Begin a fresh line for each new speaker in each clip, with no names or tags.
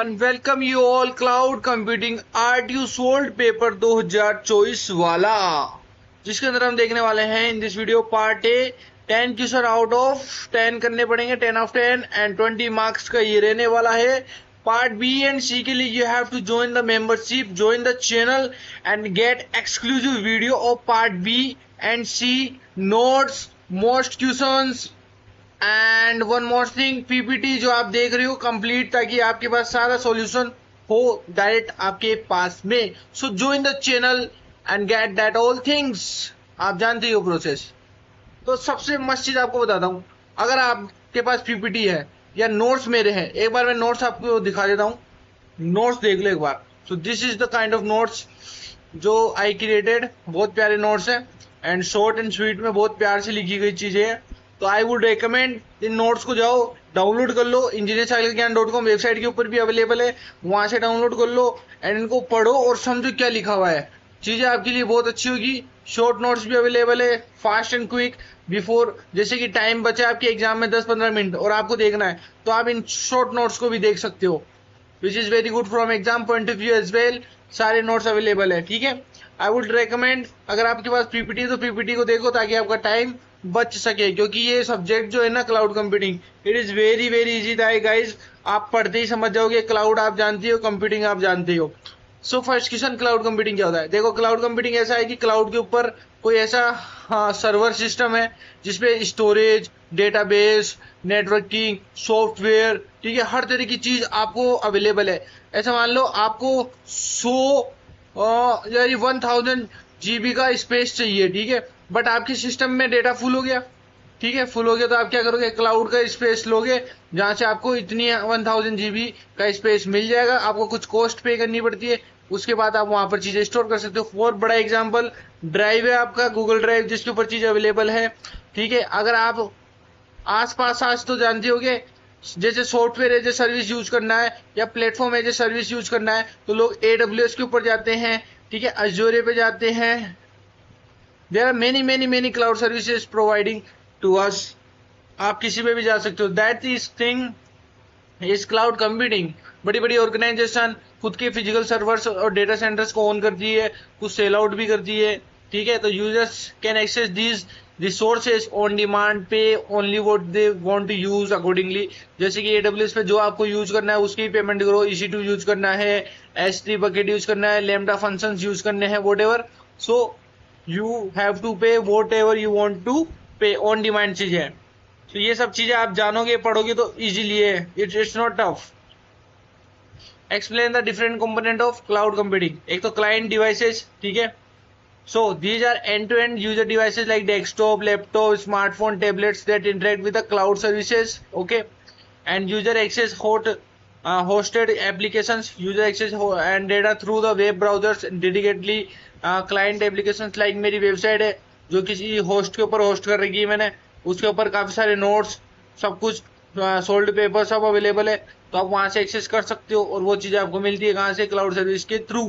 and welcome you all cloud computing RTU solved paper 2024 वाला, जिसके अंदर हम देखने वाले हैं in this video part A 10 question out of 10 करने पड़ेंगे, 10 ऑफ 10 एंड 20 मार्क्स का ये रहने वाला है। पार्ट बी एंड सी के लिए you have to join the membership, join the channel and get exclusive video of part B and C, notes, most questions and one more thing, PPT जो आप देख रहे हो कंप्लीट, ताकि आपके पास सारा सॉल्यूशन हो डायरेक्ट आपके पास में। सो join the channel and get that all things. आप जानते हो प्रोसेस। तो सबसे मस्त चीज आपको बताता हूँ, अगर आपके पास पीपीटी है या नोट्स मेरे हैं, एक बार मैं नोट्स आपको दिखा देता हूँ। नोट्स देख लो एक बार। So this is the kind of notes जो आई क्रिएटेड। बहुत प्यारे नोट्स हैं एंड शॉर्ट एंड स्वीट में बहुत प्यार से लिखी गई चीजें हैं। तो I would recommend in notes को जाओ डाउनलोड कर लो। engineerscyclecan.com वेबसाइट के ऊपर भी अवेलेबल है, वहां से डाउनलोड कर लो एंड इनको पढ़ो और समझो क्या लिखा हुआ है। चीजें आपके लिए बहुत अच्छी होगी। शॉर्ट नोट्स भी अवेलेबल है, फास्ट एंड क्विक। बिफोर जैसे कि टाइम बचा आपके एग्जाम में 10-15 मिनट और आपको देखना है, तो आप इन शॉर्ट नोट्स को भी देख सकते हो, which is very good from exam point of view as well. सारे नोट्स अवेलेबल है, ठीक है। आई वुड रिकमेंड, अगर आपके पास पीपीटी है तो पीपीटी को देखो ताकि आपका टाइम बच सके, क्योंकि ये सब्जेक्ट जो है ना cloud computing, it is very very easy था गाइज। आप पढ़ते ही समझ जाओगे, क्लाउड आप जानते हो, कंप्यूटिंग आप जानते हो। So first question, cloud computing क्या होता है। देखो, क्लाउड कंप्यूटिंग ऐसा है कि क्लाउड के ऊपर कोई ऐसा सर्वर सिस्टम है जिसपे स्टोरेज, डेटाबेस, नेटवर्किंग, सॉफ्टवेयर, ठीक है, हर तरह की चीज आपको अवेलेबल है। ऐसा मान लो आपको 1000 GB का स्पेस चाहिए, ठीक है, बट आपके सिस्टम में डेटा फुल हो गया, ठीक है, फुल हो गया, तो आप क्या करोगे, क्लाउड का स्पेस लोगे जहां से आपको इतनी 1000 GB का स्पेस मिल जाएगा। आपको कुछ कॉस्ट पे करनी पड़ती है, उसके बाद आप वहां पर चीजें स्टोर कर सकते हो। और बड़ा एग्जांपल ड्राइव है आपका, गूगल ड्राइव, जिसके ऊपर चीज अवेलेबल है, ठीक है। अगर आप आसपास आज तो जानते होगे, जैसे software as a service use करना है या platform as a service use करना है, तो लोग AWS के ऊपर जाते हैं, ठीक है, अजूरे पे जाते हैं। There are many cloud services providing to us. आप किसी पे भी जा सकते हो। That is thing is cloud computing. बड़ी बड़ी ऑर्गेनाइजेशन खुद के फिजिकल सर्वर्स और डेटा सेंटर्स को ऑन करती है, कुछ सेल आउट भी करती है, ठीक है। तो users can access these resources on demand, pay only what they want to use accordingly. जैसे कि AWS पे जो आपको यूज करना है उसकी ही पेमेंट करो, EC2 यूज करना है, S3 बकेट यूज करना है, लैम्डा फंक्शंस यूज करने हैं, whatever. So you have to pay whatever you want to pay, on demand चीजें। तो ये सब चीजें आप जानोगे, पढ़ोगे तो इजीली है, it's not tough. Explain the different component of cloud computing. एक तो क्लाइंट डिवाइसेस, ठीक है। So these are end-to-end user devices like desktop, laptop, smartphone, tablets that interact with the cloud services. Okay, and user access hosted applications. User access and data through the web browsers dedicatedly. Client applications like मेरी website है जो किसी host के ऊपर host कर रखी है मैंने, उसके ऊपर काफी सारे नोट्स, सब कुछ सोल्ड पेपर सब अवेलेबल है, तो आप वहां से एक्सेस कर सकते हो और वो चीजें आपको मिलती है कहाँ से, क्लाउड सर्विस के थ्रू।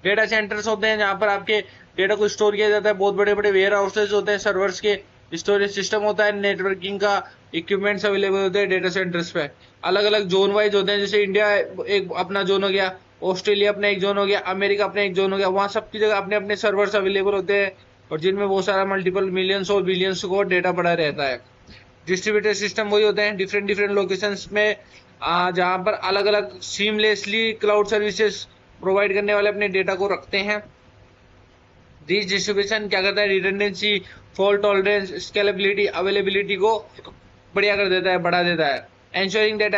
डेटा सेंटर्स होते हैं जहां पर आपके डेटा को स्टोर किया जाता है, बहुत बड़े बड़े वेयर हाउसेज होते हैं, सर्वर्स के स्टोरेज सिस्टम होता है, नेटवर्किंग का इक्विपमेंट्स अवेलेबल होते हैं डेटा सेंटर्स पे। अलग अलग जोन वाइज होते हैं, जैसे इंडिया एक अपना जोन हो गया, ऑस्ट्रेलिया अपना एक जोन हो गया, अमेरिका अपना एक जोन हो गया, वहाँ सबकी जगह अपने अपने सर्वर्स अवेलेबल होते हैं और जिनमें बहुत सारा मल्टीपल मिलियंस और बिलियंस को डेटा पड़ा रहता है। डिस्ट्रीब्यूटेड सिस्टम वही होते हैं डिफरेंट डिफरेंट लोकेशंस में, जहाँ पर अलग अलग सीमलेसली क्लाउड सर्विसेज प्रोवाइड करने वाले अपने डेटा को रखते हैं। दिस डिस्ट्रीब्यूशन क्या करता है, redundancy, fault tolerance, scalability, availability को बढ़िया कर देता है, बढ़ा देता है। Ensuring that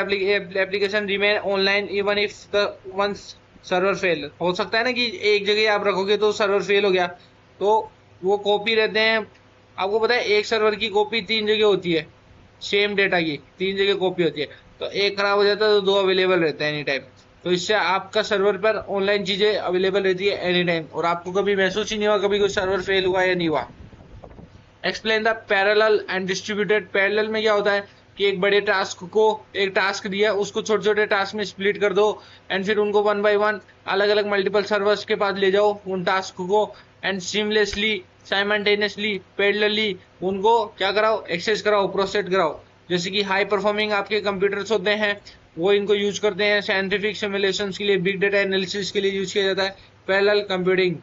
application remain online even if the ones server fail. हो सकता है ना कि एक जगह आप रखोगे तो सर्वर फेल हो गया, तो वो कॉपी रहते हैं। आपको पता है एक सर्वर की कॉपी 3 जगह होती है, सेम डेटा की 3 जगह कॉपी होती है, तो एक खराब हो जाता है तो 2 अवेलेबल रहते हैं एनी टाइम। तो इससे आपका सर्वर पर ऑनलाइन चीजें अवेलेबल रहती है एनी टाइम और आपको कभी महसूस ही नहीं हुआ कभी कोई सर्वर फेल हुआ या नहीं हुआ। Explain the parallel and distributed. Parallel में क्या होता है कि एक बड़े टास्क को, एक टास्क दिया उसको छोटे छोटे टास्क में स्प्लिट कर दो एंड फिर उनको 1 by 1 अलग अलग मल्टीपल सर्वर्स के पास ले जाओ उन टास्क को, एंड सीमलेसली, साइमल्टेनियसली, पैरेलली उनको क्या कराओ, एक्सेस कराओ, प्रोसेस कराओ। जैसे कि हाई परफॉर्मिंग आपके कंप्यूटर्स होते हैं वो इनको यूज करते हैं साइंटिफिक सिमुलेशंस के लिए, बिग डेटा एनालिसिस के लिए यूज किया जाता है। Parallel computing.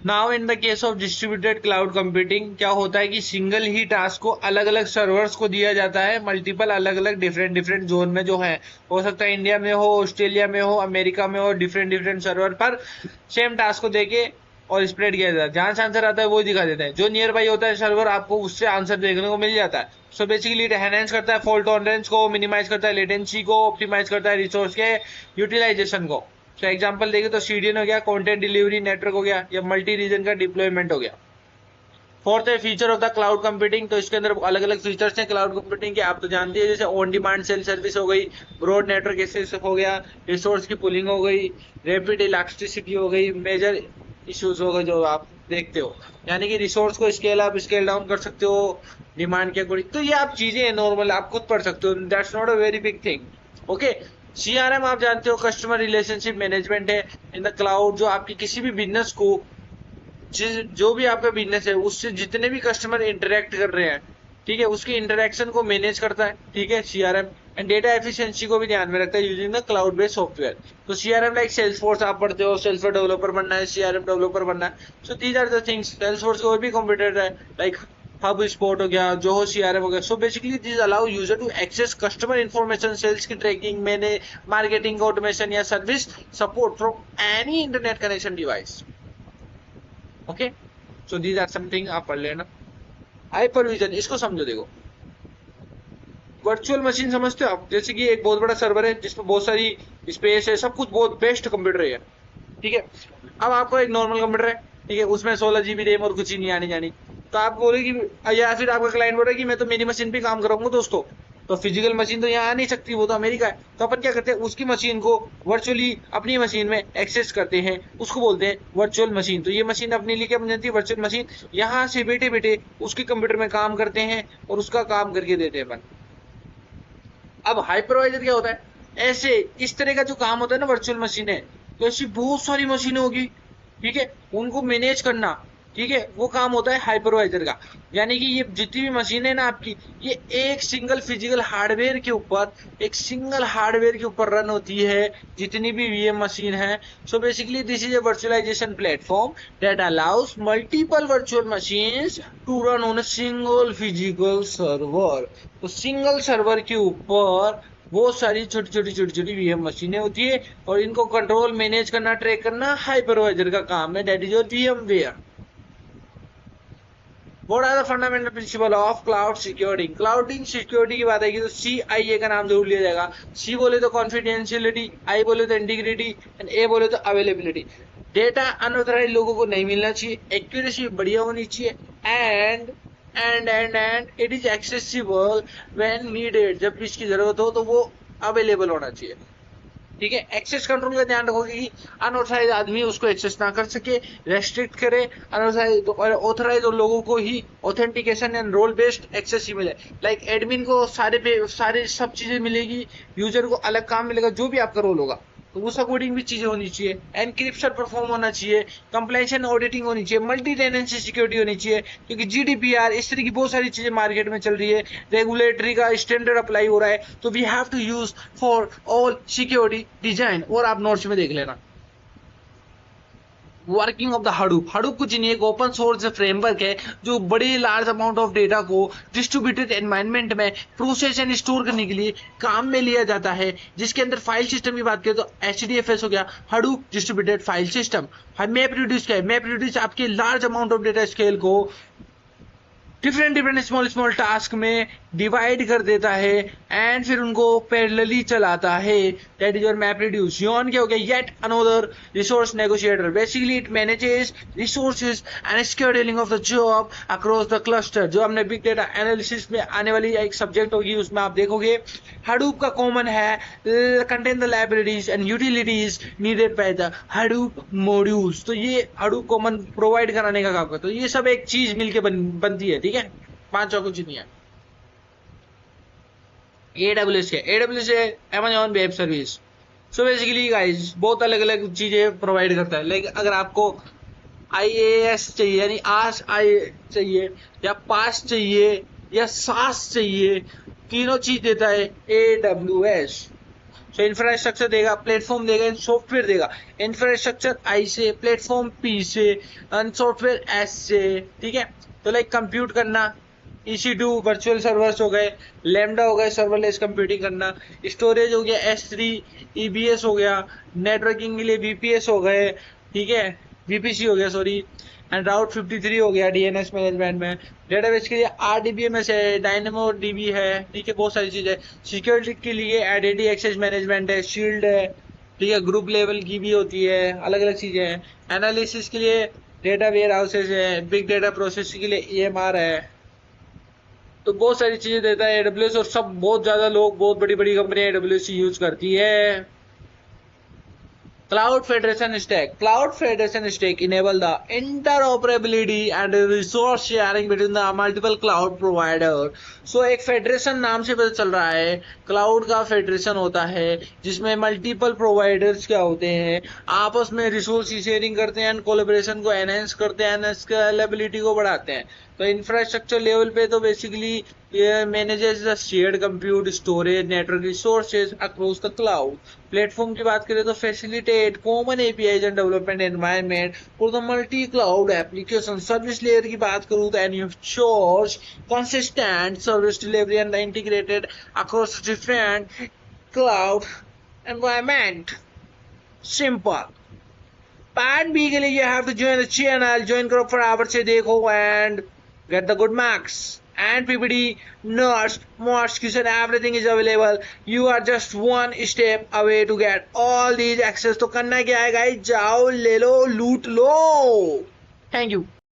Now in the case of distributed cloud computing क्या होता है कि सिंगल ही टास्क को अलग अलग सर्वर्स को दिया जाता है, मल्टीपल अलग अलग डिफरेंट डिफरेंट जोन में जो है, हो सकता है इंडिया में हो, ऑस्ट्रेलिया में हो, अमेरिका में हो, डिफरेंट डिफरेंट सर्वर पर सेम टास्क को देके और स्प्रेड किया जाता है। जहां से आंसर आता है वो दिखा देता है, जो नियर बाई होता है सर्वर आपको उससे आंसर देखने को मिल जाता है। सो बेसिकली इट एनहांस करता है फॉल्ट टॉलरेंस को, मिनिमाइज करता है लेटेंसी को, ऑप्टिमाइज करता है रिसोर्स के यूटिलाइजेशन को। तो एग्जांपल देखें तो सीडीएन हो गया, कंटेंट डिलीवरी नेटवर्क हो गया, या मल्टी रीजन का डिप्लॉयमेंट हो गया। फोर्थ है feature of the cloud computing. तो इसके अंदर अलग अलग फीचर्स हैं क्लाउड कंप्यूटिंग के, आप तो जानते हैं, जैसे ऑन डिमांड सेल सर्विस हो गई, ब्रॉड नेटवर्क एक्सेस हो गया, रिसोर्स की पुलिंग हो गई, रैपिड इलास्टिसिटी हो गई, मेजर इश्यूज हो गए जो आप देखते हो, यानी कि रिसोर्स को स्केल अप स्केल डाउन कर सकते हो डिमांड के अकॉर्डिंग। तो ये आप चीजें नॉर्मल आप खुद पढ़ सकते हो, that's not a very big thing. Okay, CRM आप जानते हो कस्टमर रिलेशनशिप मैनेजमेंट है इन द क्लाउड, जो आपकी किसी भी बिजनेस को, जो भी आपका बिजनेस है उससे जितने भी कस्टमर इंटरेक्ट कर रहे हैं, ठीक है, उसकी इंटरेक्शन को मैनेज करता है, ठीक है, सीआरएम। एंड डेटा एफिशिएंसी को भी ध्यान में रखता है using the cloud based software. तो सीआरएम लाइक सेल्सफोर्स आप पढ़ते हो, सेल्सफोर्स डेवलपर बनना है, सीआरएम डेवलपर बनना है, so these are the things. Salesforce का और भी कॉम्पिटिटर है लाइक हब स्पॉट हो गया, जोहो सीआरएम हो गया। So basically this allow user to access customer information, sales की ट्रैकिंग, मैंने मार्केटिंग ऑटोमेशन या service support from any internet connection device. Okay, so these are something आप पढ़ लेना। हाइपरविजन, इसको समझो, देखो वर्चुअल मशीन समझते हो आप, जैसे कि एक बहुत बड़ा सर्वर है जिसमें बहुत सारी स्पेस है, सब कुछ बहुत बेस्ट कंप्यूटर है, ठीक है। अब आपको एक नॉर्मल कंप्यूटर है, ठीक है, उसमें 16 GB रैम और कुछ ही नहीं आनी जानी, तो आप बोले कि, या फिर आपका क्लाइंट बोल रहा है कि मैं तो मेरी मशीन पे काम कराऊंगा दोस्तों, तो फिजिकल मशीन तो यहाँ आ नहीं सकती, वो तो अमेरिका है। तो अपन क्या करते हैं, उसकी मशीन को वर्चुअली अपनी मशीन में एक्सेस करते हैं, उसको बोलते हैं वर्चुअल मशीन। तो ये मशीन अपने लिए क्या बन जाती है, वर्चुअल मशीन। यहाँ से बैठे बैठे उसके कंप्यूटर में काम करते हैं और उसका काम करके देते हैं अपन। अब हाइपरवाइजर क्या होता है, ऐसे इस तरह का जो काम होता है ना वर्चुअल मशीन है, तो ऐसी बहुत सारी मशीनें होगी, ठीक है, उनको मैनेज करना, ठीक है, वो काम होता है हाइपरवाइजर का। यानी कि ये जितनी भी मशीन है ना आपकी, ये एक सिंगल फिजिकल हार्डवेयर के ऊपर, एक सिंगल हार्डवेयर के ऊपर रन होती है, जितनी भी वीएम मशीन है। So basically this is a virtualisation platform that allows multiple virtual machines to run on a single physical server. तो सिंगल सर्वर के ऊपर बहुत सारी छोटी छोटी छोटी छोटी वीएम मशीनें होती है, और इनको कंट्रोल मैनेज करना ट्रैक करना हाइपरवाइजर का काम है, that is your VMware. What are the fundamental principle of cloud security? Clouding security की बात आएगी तो CIA का नाम जरूर लिया जाएगा। C बोले तो कॉन्फिडेंशियलिटी, I बोले तो इंटीग्रिटी, एंड A बोले तो अवेलेबिलिटी। डेटा अनऑथराइज्ड लोगों को नहीं मिलना चाहिए, एक्यूरेसी बढ़िया होनी चाहिए, and it is accessible when needed, जब भी इसकी जरूरत हो तो वो अवेलेबल होना चाहिए, ठीक है। एक्सेस कंट्रोल का ध्यान रखोगे कि अनऑथराइज आदमी उसको एक्सेस ना कर सके, रेस्ट्रिक्ट करे, अनऑथराइज और ऑथराइज लोगों को ही authentication and role based access ही मिले। लाइक एडमिन को सारे सब चीजें मिलेगी, यूजर को अलग काम मिलेगा, जो भी आपका रोल होगा तो उस अकॉर्डिंग भी चीजें होनी चाहिए। एनक्रिप्शन परफॉर्म होना चाहिए, कंप्लायंस एंड ऑडिटिंग होनी चाहिए, मल्टी टेनेंसी सिक्योरिटी होनी चाहिए, क्योंकि जीडीपीआर इस तरह की बहुत सारी चीजें मार्केट में चल रही है, रेगुलेटरी का स्टैंडर्ड अप्लाई हो रहा है, तो we have to use for all security design. और आप नोट्स में देख लेना। Working of the Hadoop, Hadoop कुछ नहीं, एक ओपन सोर्स फ्रेमवर्क है जो बड़े लार्ज अमाउंट ऑफ डेटा को डिस्ट्रीब्यूटेड एनवायरनमेंट में प्रोसेस एंड स्टोर करने के लिए काम में लिया जाता है, जिसके अंदर फाइल सिस्टम की बात करें तो HDFS हो गया, Hadoop distributed file system. Map reduce क्या है, मैप रिड्यूस आपके large amount of data scale को डिफरेंट स्मॉल टास्क में डिवाइड कर देता है एंड फिर उनको पैरेलली चलाता है, that is your map reduce. Yon क्या हो गया, yet another resource negotiator, basically it manages resources and scheduling of the job across the cluster. जो हमने बिग डेटा एनालिसिस में आने वाली एक सब्जेक्ट होगी उसमें आप देखोगे हडूप का कॉमन है, contain the libraries and utilities needed by the Hadoop modules. तो ये हडूप कॉमन प्रोवाइड कराने का काम करता है। तो ये सब एक चीज मिलके बनती है, ठीक है, पांच कुछ नहीं है। AWS है, AWS है Amazon web service. So basically guys बहुत अलग अलग चीजें प्रोवाइड करता है। लाइक अगर आपको IAS चाहिए यानी आस आई चाहिए या पास चाहिए या सास चाहिए, तीनों चीज देता है AWS। सो इंफ्रास्ट्रक्चर देगा, प्लेटफॉर्म देगा, सॉफ्टवेयर देगा। इंफ्रास्ट्रक्चर आई से, प्लेटफॉर्म P से, सॉफ्टवेयर S से, ठीक है। तो लाइक कंप्यूट करना, EC2 वर्चुअल सर्वर्स हो गए, लैम्डा हो गए सर्वरलेस कंप्यूटिंग करना, स्टोरेज हो गया S3, EBS हो गया, नेटवर्किंग के लिए VPS हो गए, ठीक है, VPC हो गया सॉरी, एंड राउट 53 हो गया DNS मैनेजमेंट में। डेटाबेस के लिए RDBMS है, डायनेमो DB है, ठीक है, बहुत सारी चीजें। सिक्योरिटी के लिए आइडेंटिटी एक्सेस मैनेजमेंट है, शील्ड है, ठीक है, ग्रुप लेवल की भी होती है, अलग अलग चीजें हैं। एनालिसिस के लिए डेटा वेयर हाउसेज है, बिग डेटा प्रोसेसिंग के लिए EMR है। तो बहुत सारी चीजें देता है AWS, और सब बहुत ज्यादा लोग, बहुत बड़ी बड़ी कंपनियां AWS यूज करती है। Cloud Federation Stack. Cloud Federation Stack enable the interoperability and resource sharing between the multiple cloud provider. So एक फेडरेशन नाम से पता चल रहा है, क्लाउड का फेडरेशन होता है जिसमें मल्टीपल प्रोवाइडर्स क्या होते हैं, आपस में रिसोर्स शेयरिंग करते हैं, कोलेबोरेशन को एनहेंस करते हैं, स्केलेबिलिटी को बढ़ाते हैं। तो इंफ्रास्ट्रक्चर लेवल पे तो बेसिकली ये manages the shared compute, storage, network resources across the cloud. Platform की बात करें तो facilitate common APIs and development environment for the multi cloud application. Service layer की बात करूं तो ensures consistent service delivery and integrated across different cloud environment. Simple. Part B के लिए you have to join the channel, join करो फटाफट से, देखो and get the good marks. And PPT, notes, marks, question, everything is available. You are just one step away to get all these access. तो करना क्या है guys, जाओ ले लो, लूट लो। Thank you.